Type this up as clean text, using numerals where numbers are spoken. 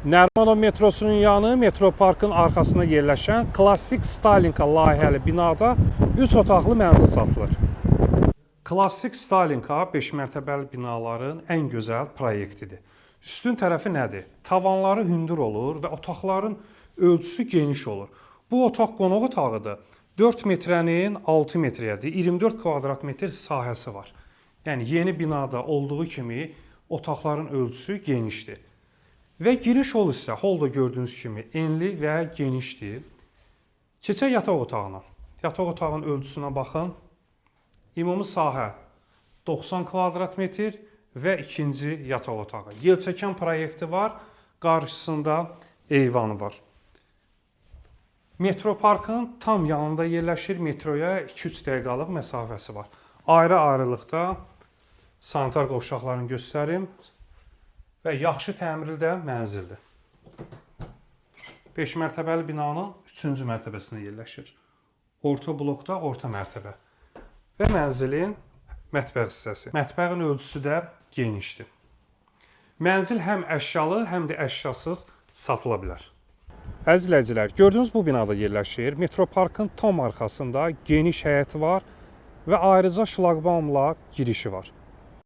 Nərimanov metrosunun yanı Metro Parkın arxasında yerləşən klassik Stalinka layihəli binada 3 otaqlı mənzil satılır. Klassik Stalinka 5 mərtəbəli binaların ən gözəl proyektidir. Üstün tərəfi nədir? Tavanları hündür olur və otaqların ölçüsü geniş olur. Bu otaq qonaq otağıdır. 4 metrənin 6 metrəyədir. 24 kvadrat metr sahəsi var. Yəni yeni binada olduğu kimi otaqların ölçüsü genişdir. Və giriş hol isə, holda gördüyünüz kimi enli və genişdir. Keçək yataq otağına. Yataq otağının ölçüsünə baxın. Ümumi sahə 90 kvadrat metr və ikinci yataq otağı. Yelçəkən proyekti var, qarşısında eyvanı var. Metro Parkın tam yanında yerləşir, metroya 2-3 dəqiqəlıq məsafəsi var. Ayrı-ayrılıqda sanitar qovşaqlarını göstərim və yaxşı təmirli mənzildir. 5 mərtəbəli binanın 3-cü mərtəbəsində yerləşir. Orta blokda orta mərtəbə və mənzilin mətbəx hissəsi. Mətbəxin ölçüsü də genişdir. Mənzil həm əşyalı, həm də əşyasız satıla bilər. Əziz izləyicilər, gördüyünüz bu binada yerləşir. Metro Parkın tam arxasında geniş həyəti var və ayrıca şlaqbaumla girişi var.